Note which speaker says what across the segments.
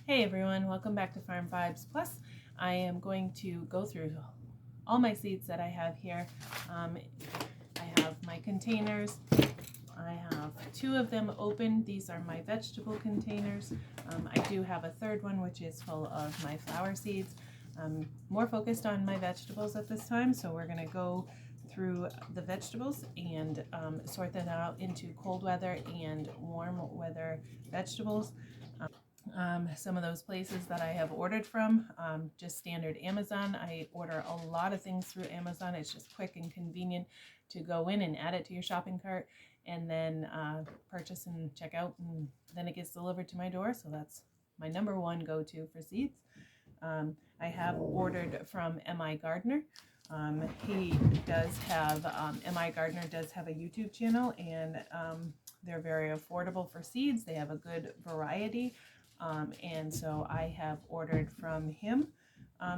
Speaker 1: Hey everyone, welcome back to Farm Vibes Plus. I am going to go through all my seeds that I have here. I have my containers. I have two of them open. These are my vegetable containers. I do have a third one which is full of my flower seeds. I'm more focused on my vegetables at this time, so we're going to go through the vegetables and sort them out into cold weather and warm weather vegetables. Some of those places that I have ordered from, just standard Amazon. I order a lot of things through Amazon. It's just quick and convenient to go in and add it to your shopping cart and then purchase and check out, and then it gets delivered to my door. So that's my number one go-to for seeds. I have ordered from M.I. Gardener. He does have, M.I. Gardener does have a YouTube channel, and they're very affordable for seeds. They have a good variety. And so I have ordered from him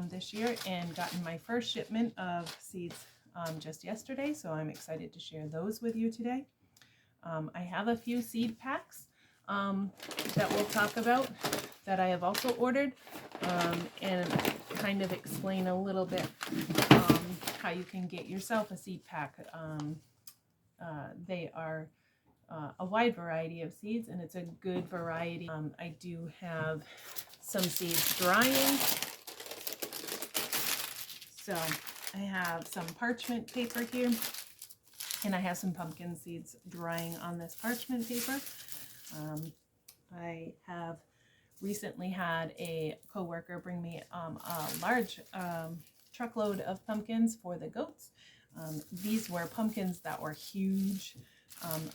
Speaker 1: this year and gotten my first shipment of seeds just yesterday, so I'm excited to share those with you today. I have a few seed packs that we'll talk about that I have also ordered, and kind of explain a little bit how you can get yourself a seed pack. They are a wide variety of seeds, and it's a good variety. I do have some seeds drying. So I have some parchment paper here, and I have some pumpkin seeds drying on this parchment paper. I have recently had a coworker bring me a large truckload of pumpkins for the goats. These were pumpkins that were huge.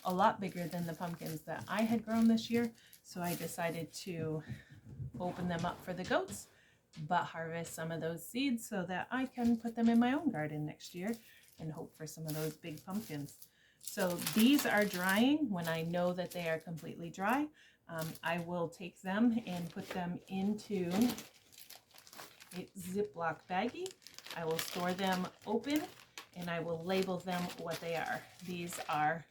Speaker 1: A lot bigger than the pumpkins that I had grown this year, so I decided to open them up for the goats, but harvest some of those seeds so that I can put them in my own garden next year and hope for some of those big pumpkins. So these are drying. When I know that they are completely dry, I will take them and put them into a Ziploc baggie. I will store them open, and I will label them what they are. These are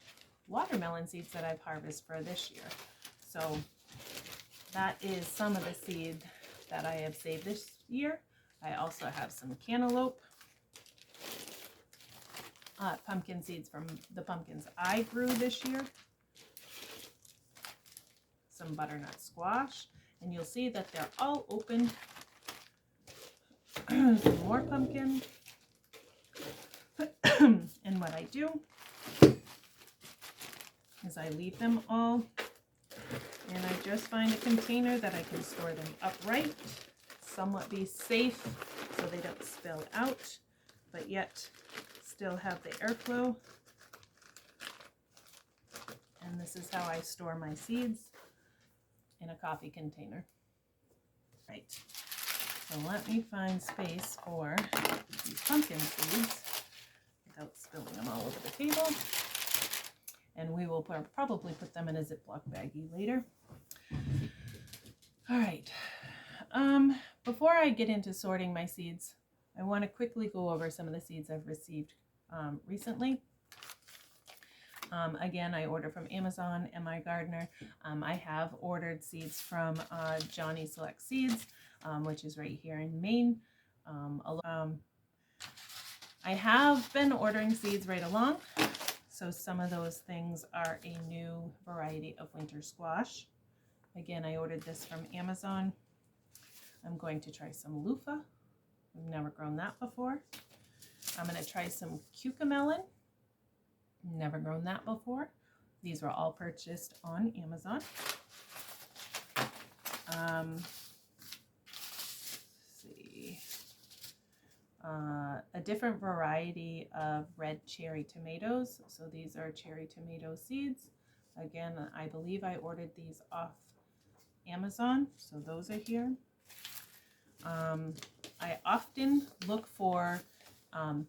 Speaker 1: watermelon seeds that I've harvested for this year. So that is some of the seed that I have saved this year. I also have some cantaloupe, pumpkin seeds from the pumpkins I grew this year, some butternut squash, and you'll see that they're all open. Some more pumpkin. And what I do is I leave them all, and I just find a container that I can store them upright, somewhat be safe so they don't spill out, but yet still have the airflow. And this is how I store my seeds, in a coffee container. Right, so let me find space for these pumpkin seeds without spilling them all over the table. And we will probably put them in a Ziploc baggie later. All right. Before I get into sorting my seeds, I want to quickly go over some of the seeds I've received recently. Again, I order from Amazon, M.I. Gardener. I have ordered seeds from Johnny Select Seeds, which is right here in Maine. I have been ordering seeds right along. So some of those things are a new variety of winter squash. Again, I ordered this from Amazon. I'm going to try some loofah. I've never grown that before. I'm going to try some cucamelon. Never grown that before. These were all purchased on Amazon. A different variety of red cherry tomatoes. So these are cherry tomato seeds. Again, I believe I ordered these off Amazon, so those are here. I often look for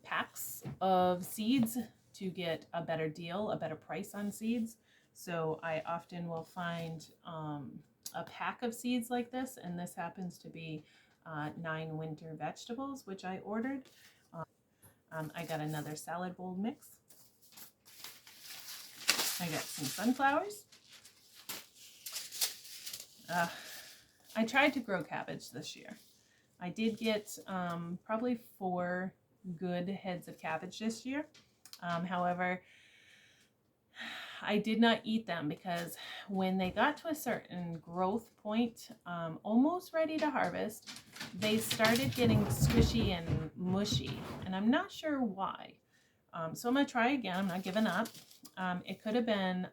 Speaker 1: packs of seeds to get a better deal, a better price on seeds. So I often will find a pack of seeds like this, and this happens to be 9 winter vegetables, which I ordered. I got another salad bowl mix. I got some sunflowers. I tried to grow cabbage this year. I did get probably 4 good heads of cabbage this year. However, I did not eat them because when they got to a certain growth point, almost ready to harvest, they started getting squishy and mushy, and I'm not sure why. So I'm going to try again. I'm not giving up. It could have been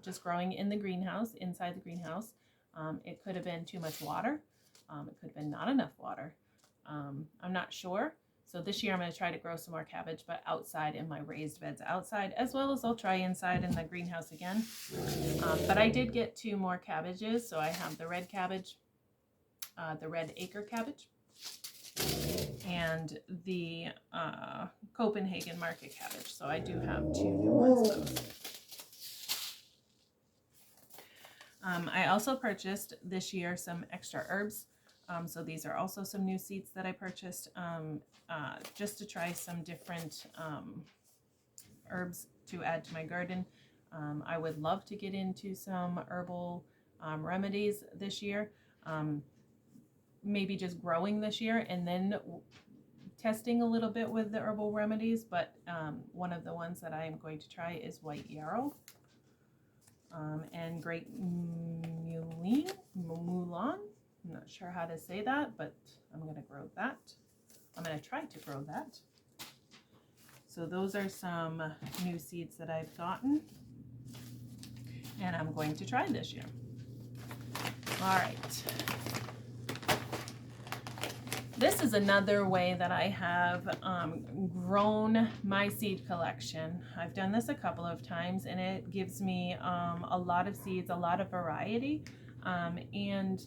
Speaker 1: just growing in the greenhouse, inside the greenhouse. It could have been too much water. It could have been not enough water. I'm not sure. So this year I'm going to try to grow some more cabbage, but outside in my raised beds outside, as well as I'll try inside in the greenhouse again. But I did get 2 more cabbages. So I have the red cabbage, the red acre cabbage, and the Copenhagen market cabbage. So I do have 2 new ones of those. I also purchased this year some extra herbs. So these are also some new seeds that I purchased just to try some different herbs to add to my garden. I would love to get into some herbal remedies this year. Maybe just growing this year and then testing a little bit with the herbal remedies. But one of the ones that I am going to try is white yarrow and great Mulan. I'm not sure how to say that, but I'm going to grow that. I'm going to try to grow that. So those are some new seeds that I've gotten, and I'm going to try this year. All right. This is another way that I have grown my seed collection. I've done this a couple of times, and it gives me a lot of seeds, a lot of variety, and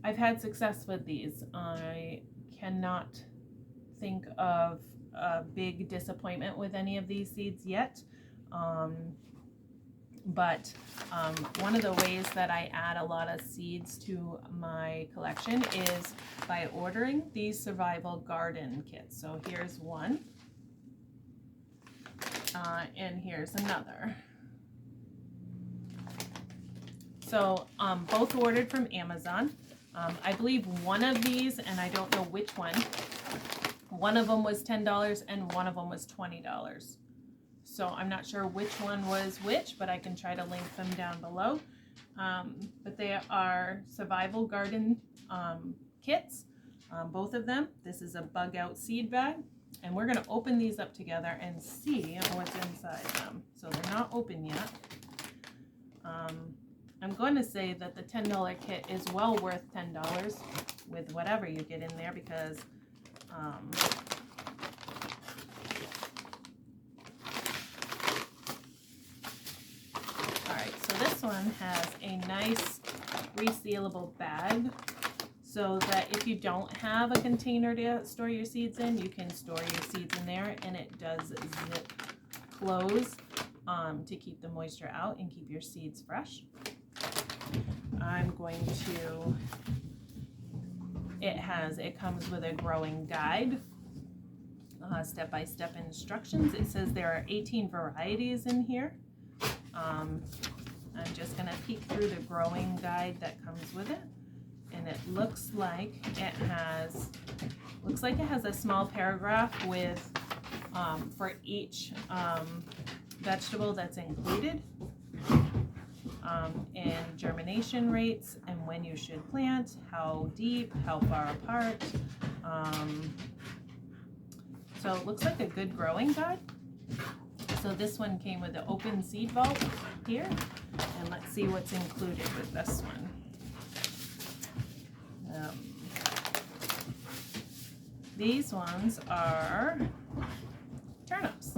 Speaker 1: I've had success with these. I cannot think of a big disappointment with any of these seeds yet. But one of the ways that I add a lot of seeds to my collection is by ordering these survival garden kits. So here's one, and here's another. So both ordered from Amazon. I believe one of these, and I don't know which one of them was $10 and one of them was $20. So I'm not sure which one was which, but I can try to link them down below. But they are survival garden kits, both of them. This is a bug out seed bag, and we're gonna open these up together and see what's inside them. So they're not open yet. I'm going to say that the $10 kit is well worth $10 with whatever you get in there, because alright, so this one has a nice resealable bag so that if you don't have a container to store your seeds in, you can store your seeds in there, and it does zip close to keep the moisture out and keep your seeds fresh. I'm going to, it comes with a growing guide, step-by-step instructions. It says there are 18 varieties in here. I'm just going to peek through the growing guide that comes with it, and it looks like it has a small paragraph with for each vegetable that's included, and germination rates, and when you should plant, how deep, how far apart. So it looks like a good growing guide. So this one came with the open seed vault here, and let's see what's included with this one. These ones are turnips,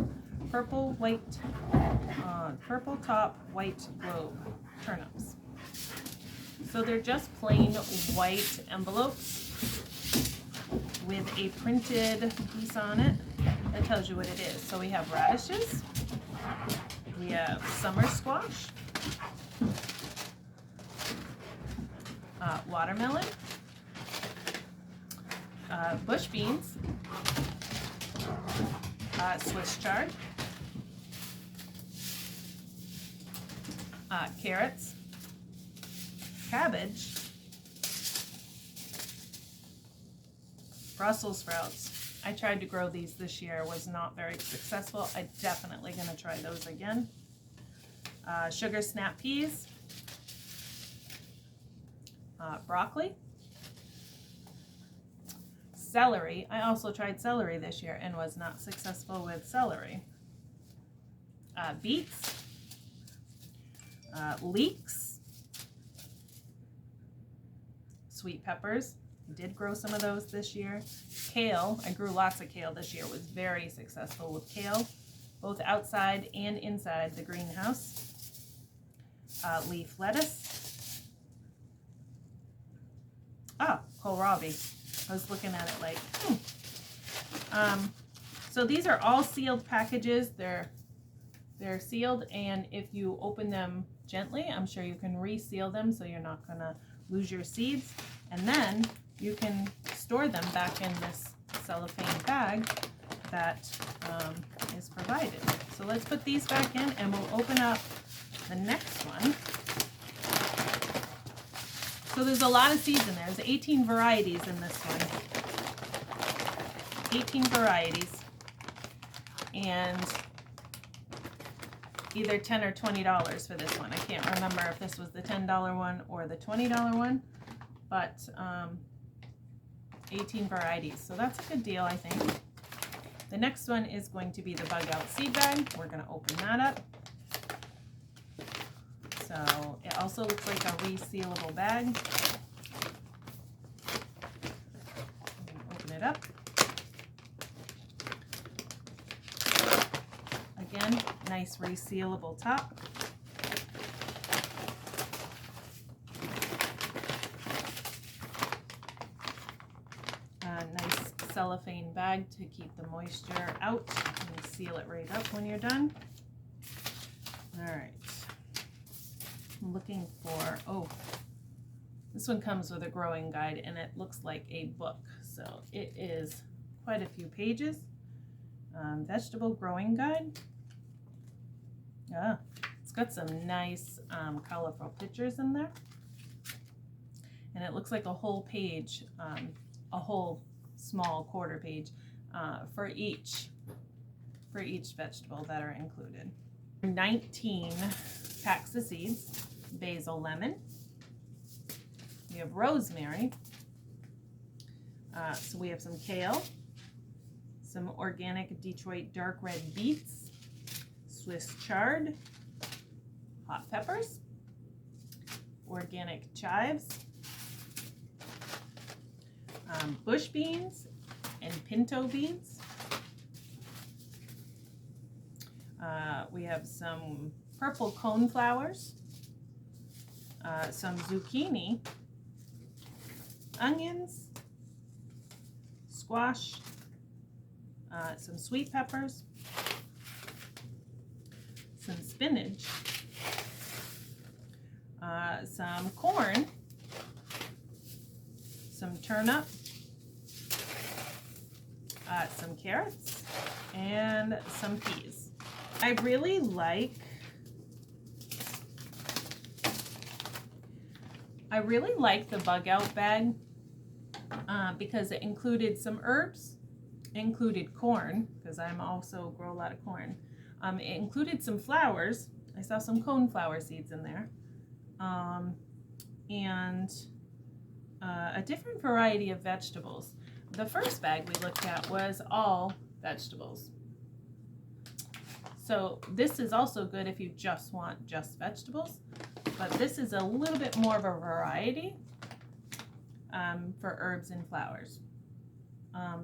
Speaker 1: purple top white globe turnips. So they're just plain white envelopes with a printed piece on it that tells you what it is. So we have radishes, we have summer squash, watermelon, bush beans, Swiss chard, carrots, cabbage, Brussels sprouts. I tried to grow these this year, was not very successful. I'm definitely going to try those again. Sugar snap peas. Broccoli. Celery. I also tried celery this year and was not successful with celery. Beets. Leeks. Sweet peppers. Did grow some of those this year. Kale. I grew lots of kale this year. Was very successful with kale, both outside and inside the greenhouse. Leaf lettuce. Kohlrabi. I was looking at it like, so these are all sealed packages. They're sealed, and if you open them gently, I'm sure you can reseal them so you're not gonna lose your seeds. And then you can store them back in this cellophane bag that is provided. So let's put these back in, and we'll open up the next one. So there's a lot of seeds in there. There's 18 varieties in this one. 18 varieties. And either $10 or $20 for this one. I can't remember if this was the $10 one or the $20 one, but 18 varieties. So that's a good deal, I think. The next one is going to be the bug out seed bag. We're going to open that up. So it also looks like a resealable bag. Open it up. Again, nice resealable top. Nice cellophane bag to keep the moisture out and seal it right up when you're done. All right. I'm looking for, this one comes with a growing guide, and it looks like a book. So it is quite a few pages. Vegetable growing guide. It's got some nice colorful pictures in there. And it looks like a whole page, a whole small quarter page for each vegetable that are included. 19 packs of seeds. Basil lemon. We have rosemary. So we have some kale, some organic Detroit dark red beets, Swiss chard, hot peppers, organic chives, bush beans and pinto beans. We have some purple cone flowers, some zucchini, onions, squash, some sweet peppers, some spinach, some corn, some turnip, some carrots, and some peas. I really like the bug out bag because it included some herbs, included corn, because I'm also grow a lot of corn. It included some flowers. I saw some coneflower seeds in there, and a different variety of vegetables. The first bag we looked at was all vegetables. So this is also good if you just want just vegetables, but this is a little bit more of a variety for herbs and flowers.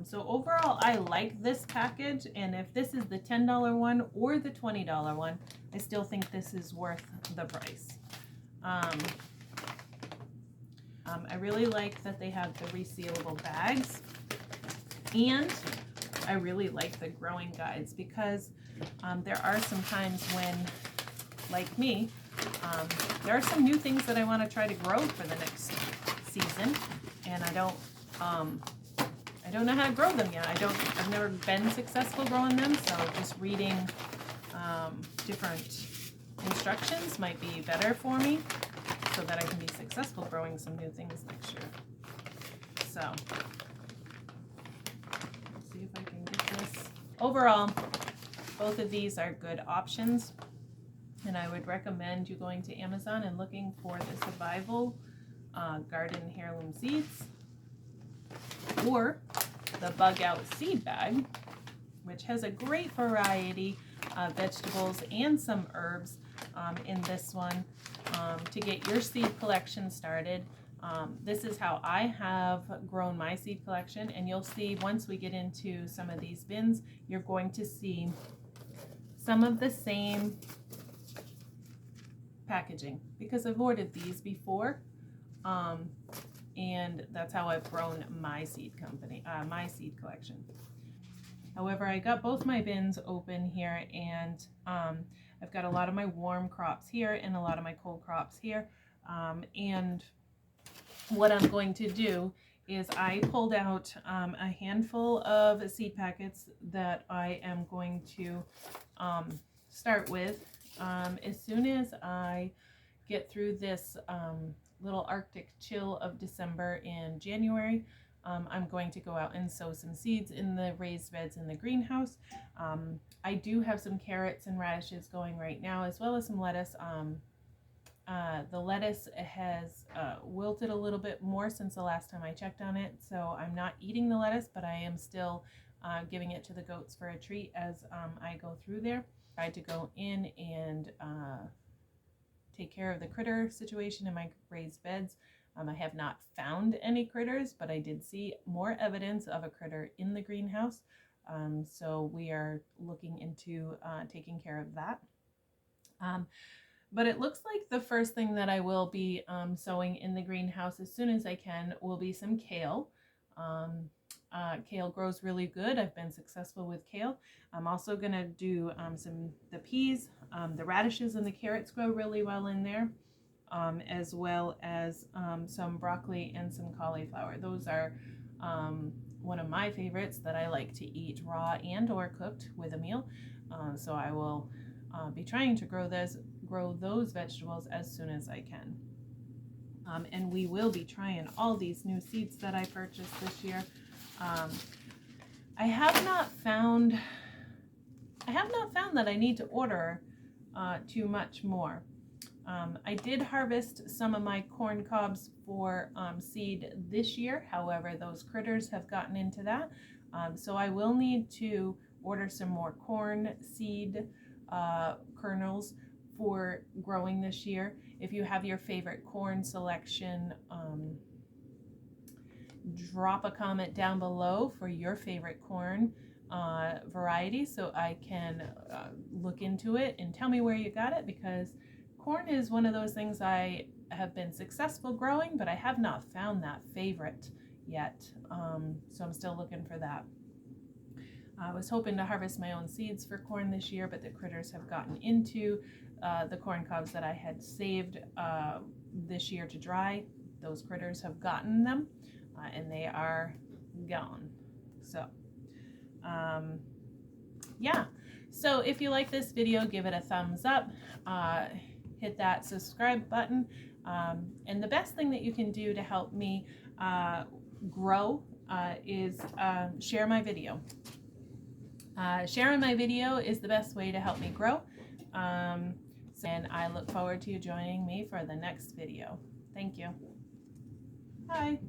Speaker 1: So overall, I like this package, and if this is the $10 one or the $20 one, I still think this is worth the price. I really like that they have the resealable bags, and I really like the growing guides because there are some times when, like me, there are some new things that I want to try to grow for the next season, and I don't know how to grow them yet. I've never been successful growing them, so just reading different instructions might be better for me so that I can be successful growing some new things next year. So overall, both of these are good options, and I would recommend you going to Amazon and looking for the Survival Garden Heirloom Seeds, or the Bug Out Seed Bag, which has a great variety of vegetables and some herbs in this one to get your seed collection started. This is how I have grown my seed collection, and you'll see once we get into some of these bins, you're going to see some of the same packaging because I've ordered these before, and that's how I've grown my seed company, my seed collection. However, I got both my bins open here, and I've got a lot of my warm crops here and a lot of my cold crops here, and what I'm going to do is I pulled out a handful of seed packets that I am going to start with. As soon as I get through this little Arctic chill of December and January, I'm going to go out and sow some seeds in the raised beds in the greenhouse. I do have some carrots and radishes going right now, as well as some lettuce. The lettuce has wilted a little bit more since the last time I checked on it, so I'm not eating the lettuce, but I am still giving it to the goats for a treat as I go through there. I tried to go in and take care of the critter situation in my raised beds. I have not found any critters, but I did see more evidence of a critter in the greenhouse, so we are looking into taking care of that. But it looks like the first thing that I will be sowing in the greenhouse as soon as I can will be some kale. Kale grows really good. I've been successful with kale. I'm also going to do the peas. The radishes and the carrots grow really well in there, as well as some broccoli and some cauliflower. Those are one of my favorites that I like to eat raw and or cooked with a meal. So I will be trying to grow those vegetables as soon as I can. And we will be trying all these new seeds that I purchased this year. I have not found that I need to order too much more. I did harvest some of my corn cobs for seed this year. However, those critters have gotten into that. So I will need to order some more corn seed kernels for growing this year. If you have your favorite corn selection, drop a comment down below for your favorite corn variety so I can look into it and tell me where you got it, because corn is one of those things I have been successful growing, but I have not found that favorite yet, so I'm still looking for that. I was hoping to harvest my own seeds for corn this year, but the critters have gotten into the corn cobs that I had saved this year to dry. Those critters have gotten them, and they are gone. So, yeah. So if you like this video, give it a thumbs up. Hit that subscribe button. And the best thing that you can do to help me grow is share my video. Sharing my video is the best way to help me grow. And I look forward to you joining me for the next video. Thank you. Bye.